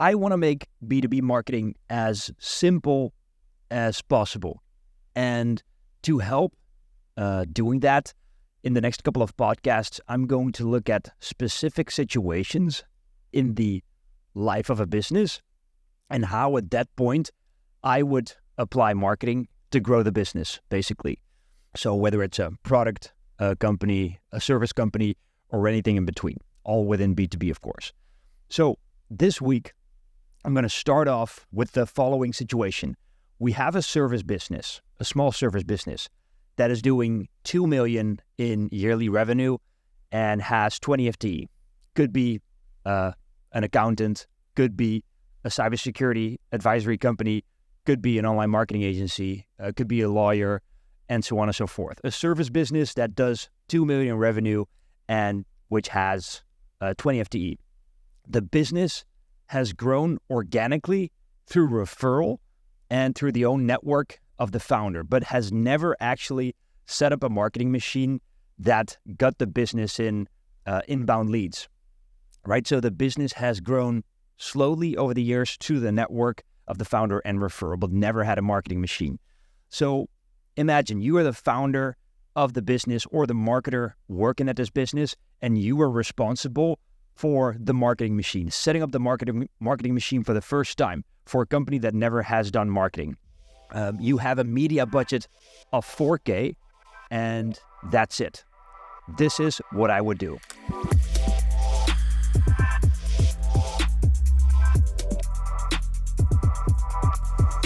I want to make B2B marketing as simple as possible. And to help doing that, in the next couple of podcasts, I'm going to look at specific situations in the life of a business and how at that point I would apply marketing to grow the business, basically. So whether it's a product company, a service company, or anything in between, all within B2B, of course. So this week, I'm going to start off with the following situation. We have a service business, a small service business that is doing $2 million in yearly revenue and has 20 FTE. Could be an accountant, could be a cybersecurity advisory company, could be an online marketing agency, could be a lawyer, and so on and so forth. A service business that does $2 million in revenue and which has 20 FTE. The business has grown organically through referral and through the own network of the founder, but has never actually set up a marketing machine that got the business in inbound leads, right? So the business has grown slowly over the years through the network of the founder and referral, but never had a marketing machine. So imagine you are the founder of the business or the marketer working at this business, and you are responsible for the marketing machine, setting up the marketing machine for the first time for a company that never has done marketing. You have a media budget of $4K, and that's it. This is what I would do.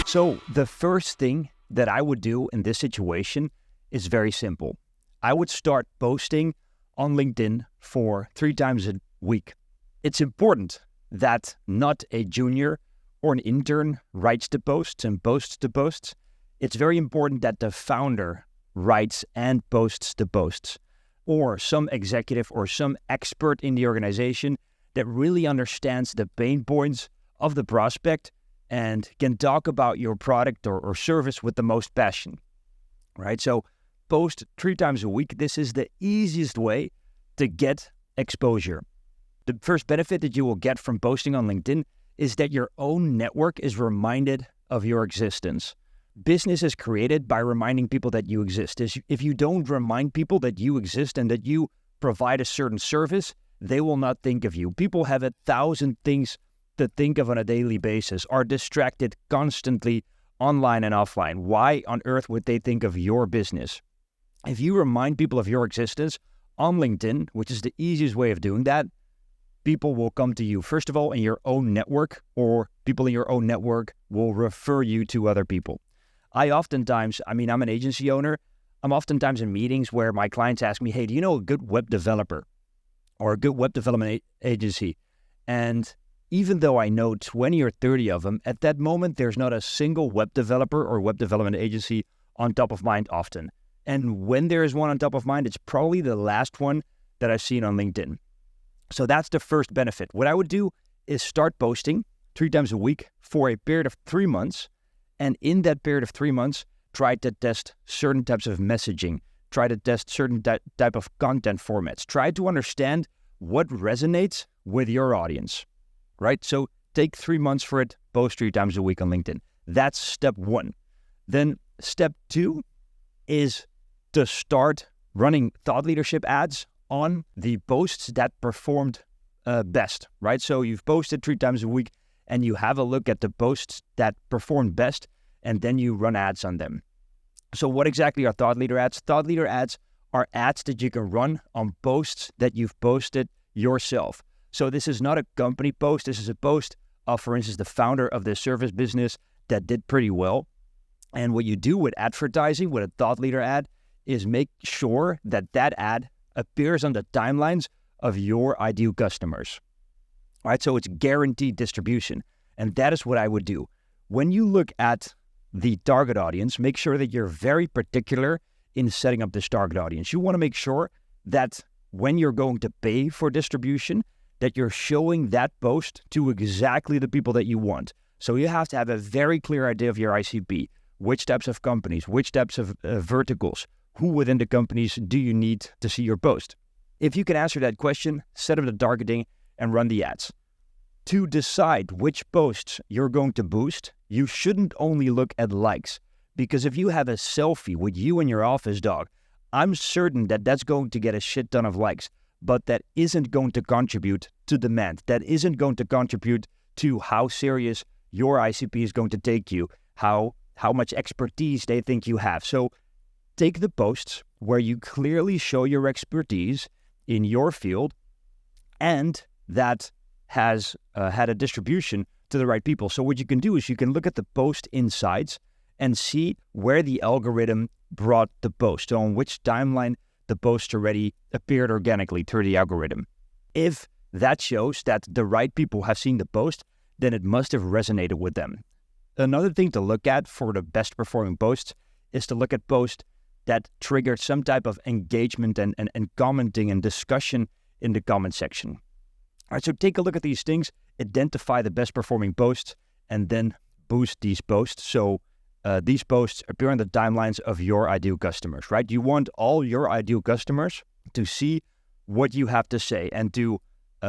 So the first thing that I would do in this situation is very simple. I would start posting on LinkedIn for 3 times a week. It's important that not a junior or an intern writes the posts and posts the posts. It's very important that the founder writes and posts the posts, or some executive or some expert in the organization that really understands the pain points of the prospect and can talk about your product or service with the most passion, right? So post 3 times a week. This is the easiest way to get exposure. The first benefit that you will get from posting on LinkedIn is that your own network is reminded of your existence. Business is created by reminding people that you exist. If you don't remind people that you exist and that you provide a certain service, they will not think of you. People have 1,000 things to think of on a daily basis, are distracted constantly online and offline. Why on earth would they think of your business? If you remind people of your existence on LinkedIn, which is the easiest way of doing that, people will come to you, first of all, in your own network, or people in your own network will refer you to other people. I'm an agency owner. I'm oftentimes in meetings where my clients ask me, hey, do you know a good web developer or a good web development agency? And even though I know 20 or 30 of them, at that moment, there's not a single web developer or web development agency on top of mind often. And when there is one on top of mind, it's probably the last one that I've seen on LinkedIn. So that's the first benefit. What I would do is start posting 3 times a week for a period of 3 months. And in that period of 3 months, try to test certain types of messaging, try to test certain type of content formats, try to understand what resonates with your audience, right? So take 3 months for it, post 3 times a week on LinkedIn. That's step 1. Then step 2 is to start running thought leadership ads on the posts that performed best, right? So you've posted 3 times a week and you have a look at the posts that performed best, and then you run ads on them. So what exactly are thought leader ads? Thought leader ads are ads that you can run on posts that you've posted yourself. So this is not a company post. This is a post of, for instance, the founder of the service business that did pretty well. And what you do with advertising, with a thought leader ad, is make sure that that ad appears on the timelines of your ideal customers. All right, so it's guaranteed distribution. And that is what I would do. When you look at the target audience, make sure that you're very particular in setting up this target audience. You want to make sure that when you're going to pay for distribution, that you're showing that post to exactly the people that you want. So you have to have a very clear idea of your ICP. Which types of companies, which types of verticals, who within the companies do you need to see your post? If you can answer that question, set up the targeting and run the ads. To decide which posts you're going to boost, you shouldn't only look at likes, because if you have a selfie with you and your office dog, I'm certain that that's going to get a shit ton of likes, but that isn't going to contribute to demand. That isn't going to contribute to how serious your ICP is going to take you, how much expertise they think you have. So take the posts where you clearly show your expertise in your field and that has had a distribution to the right people. So what you can do is you can look at the post insights and see where the algorithm brought the post, on which timeline the post already appeared organically through the algorithm. If that shows that the right people have seen the post, then it must have resonated with them. Another thing to look at for the best performing posts is to look at posts that triggered some type of engagement and commenting and discussion in the comment section. All right, so take a look at these things, identify the best performing posts, and then boost these posts. So these posts appear on the timelines of your ideal customers, right? You want all your ideal customers to see what you have to say and to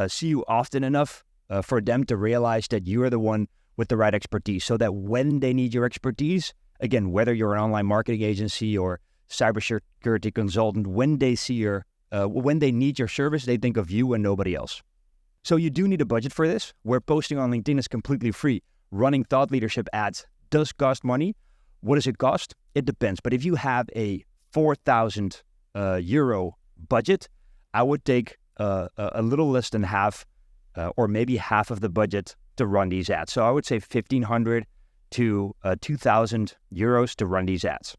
see you often enough for them to realize that you are the one with the right expertise, so that when they need your expertise, again, whether you're an online marketing agency or cybersecurity consultant, when they need your service, they think of you and nobody else. So you do need a budget for this, where posting on LinkedIn is completely free. Running thought leadership ads does cost money. What does it cost? It depends. But if you have a 4,000 euro budget, I would take a little less than half or maybe half of the budget to run these ads. So I would say 1,500 to 2,000 euros to run these ads.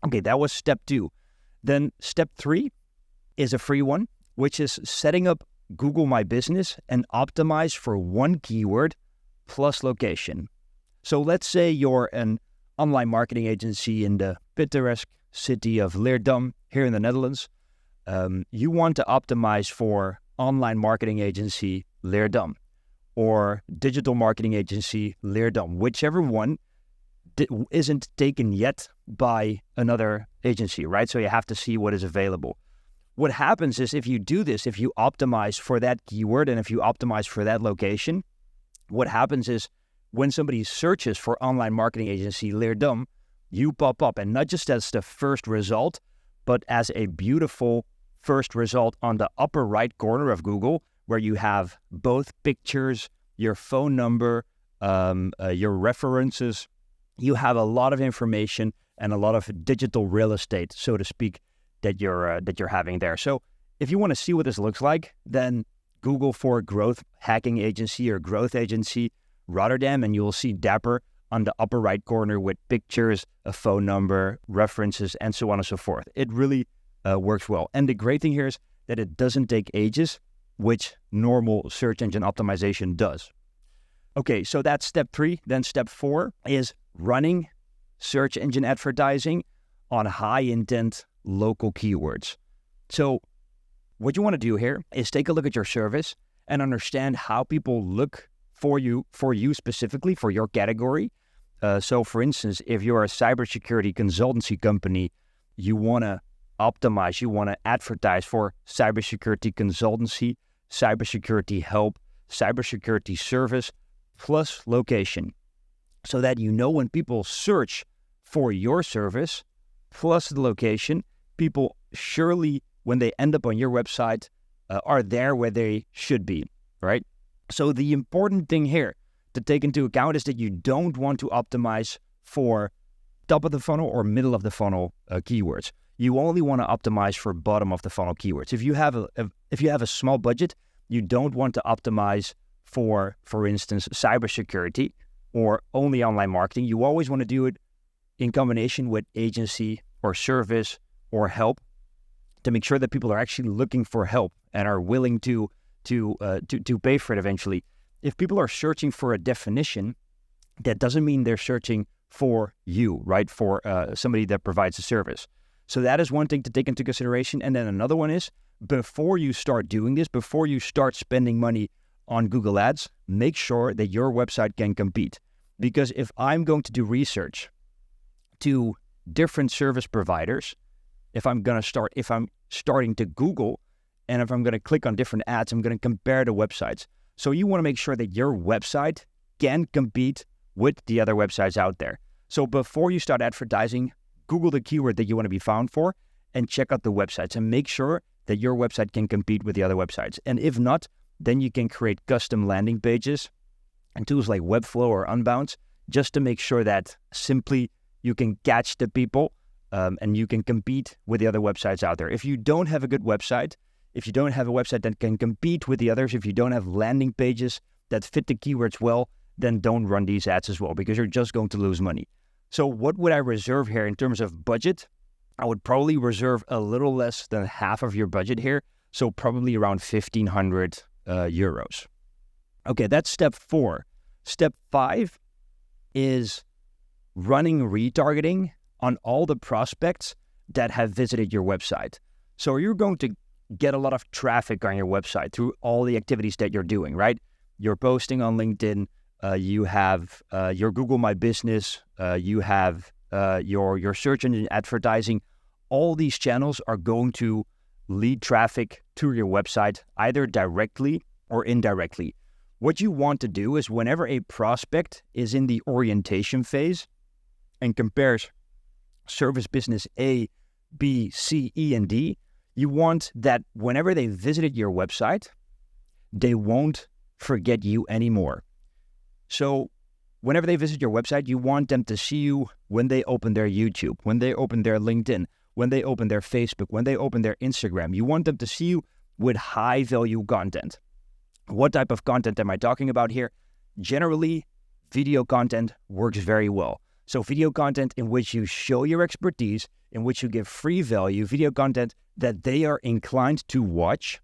Okay, that was step 2. Then step 3 is a free one, which is setting up Google My Business and optimize for one keyword plus location. So let's say you're an online marketing agency in the picturesque city of Leerdam here in the Netherlands. You want to optimize for online marketing agency Leerdam or digital marketing agency Leerdam, whichever one isn't taken yet by another agency, right? So you have to see what is available. What happens is if you do this, if you optimize for that keyword and if you optimize for that location, what happens is when somebody searches for online marketing agency Leerdam, you pop up, and not just as the first result, but as a beautiful first result on the upper right corner of Google, where you have both pictures, your phone number, your references. You have a lot of information and a lot of digital real estate, so to speak, that you're having there. So if you want to see what this looks like, then Google for growth hacking agency or growth agency Rotterdam, and you'll see Dapper on the upper right corner with pictures, a phone number, references, and so on and so forth. It really works well. And the great thing here is that it doesn't take ages, which normal search engine optimization does. Okay, so that's step 3. Then step 4 is running search engine advertising on high intent local keywords. So what you want to do here is take a look at your service and understand how people look for you specifically, for your category. So for instance, if you're a cybersecurity consultancy company, you want to optimize, you want to advertise for cybersecurity consultancy, cybersecurity help, cybersecurity service, plus location. So that you know when people search for your service, plus the location, people surely, when they end up on your website, are there where they should be, right? So the important thing here to take into account is that you don't want to optimize for top of the funnel or middle of the funnel keywords. You only want to optimize for bottom of the funnel keywords. If you have a small budget, you don't want to optimize for instance, cybersecurity or only online marketing. You always want to do it in combination with agency or service or help to make sure that people are actually looking for help and are willing to pay for it eventually. If people are searching for a definition, that doesn't mean they're searching for you, right? For somebody that provides a service. So that is one thing to take into consideration. And then another one is, before you start doing this, before you start spending money on Google Ads, make sure that your website can compete. Because if I'm going to do research to different service providers, if I'm starting to Google, and if I'm going to click on different ads, I'm going to compare the websites. So you want to make sure that your website can compete with the other websites out there. So before you start advertising, Google the keyword that you want to be found for and check out the websites and make sure that your website can compete with the other websites. And if not, then you can create custom landing pages and tools like Webflow or Unbounce just to make sure that simply you can catch the people and you can compete with the other websites out there. If you don't have a good website, if you don't have a website that can compete with the others, if you don't have landing pages that fit the keywords well, then don't run these ads as well because you're just going to lose money. So what would I reserve here in terms of budget? I would probably reserve a little less than half of your budget here. So probably around 1,500 euros. Okay, that's step 4. Step 5 is running retargeting on all the prospects that have visited your website. So you're going to get a lot of traffic on your website through all the activities that you're doing, right? You're posting on LinkedIn, you have your Google My Business, you have your search engine advertising. All these channels are going to lead traffic to your website, either directly or indirectly. What you want to do is whenever a prospect is in the orientation phase and compares service business A, B, C, E, and D, you want that whenever they visited your website, they won't forget you anymore. So whenever they visit your website, you want them to see you when they open their YouTube, when they open their LinkedIn, when they open their Facebook, when they open their Instagram. You want them to see you with high value content. What type of content am I talking about here? Generally, video content works very well. So video content in which you show your expertise, in which you give free value, video content that they are inclined to watch.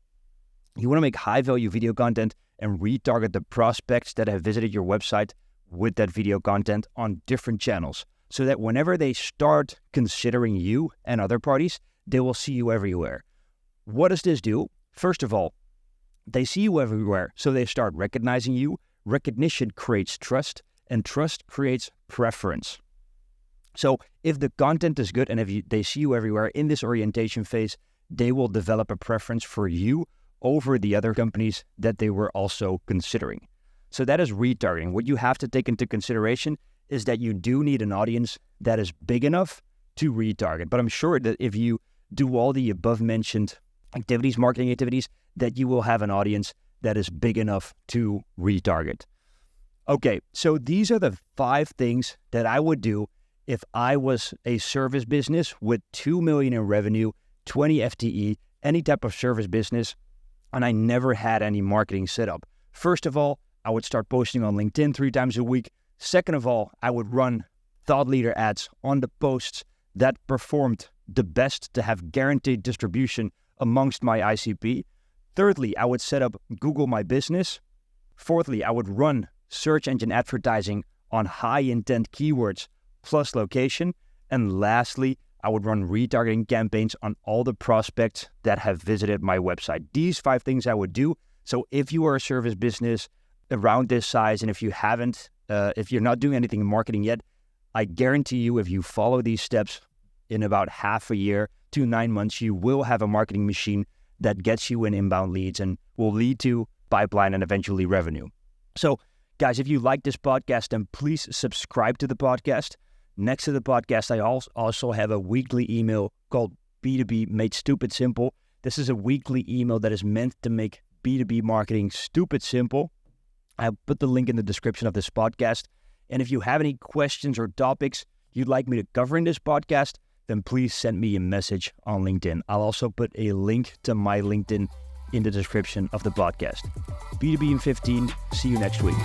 You want to make high value video content and retarget the prospects that have visited your website with that video content on different channels so that whenever they start considering you and other parties, they will see you everywhere. What does this do? First of all, they see you everywhere, so they start recognizing you. Recognition creates trust, and trust creates preference. So if the content is good and if they see you everywhere in this orientation phase, they will develop a preference for you over the other companies that they were also considering. So that is retargeting. What you have to take into consideration is that you do need an audience that is big enough to retarget. But I'm sure that if you do all the above mentioned activities, marketing activities, that you will have an audience that is big enough to retarget. Okay, so these are the 5 things that I would do if I was a service business with 2 million in revenue, 20 FTE, any type of service business, and I never had any marketing set up. First of all, I would start posting on LinkedIn 3 times a week. Second of all, I would run thought leader ads on the posts that performed the best to have guaranteed distribution amongst my ICP. Thirdly, I would set up Google My Business. Fourthly, I would run search engine advertising on high intent keywords plus location. And lastly, I would run retargeting campaigns on all the prospects that have visited my website. These 5 things I would do. So if you are a service business around this size, and if you haven't, if you're not doing anything in marketing yet, I guarantee you if you follow these steps in about half a year to 9 months, you will have a marketing machine that gets you in inbound leads and will lead to pipeline and eventually revenue. So guys, if you like this podcast, then please subscribe to the podcast. Next to the podcast, I also have a weekly email called B2B Made Stupid Simple. This is a weekly email that is meant to make B2B marketing stupid simple. I'll put the link in the description of this podcast. And if you have any questions or topics you'd like me to cover in this podcast, then please send me a message on LinkedIn. I'll also put a link to my LinkedIn in the description of the podcast. B2B in 15. See you next week.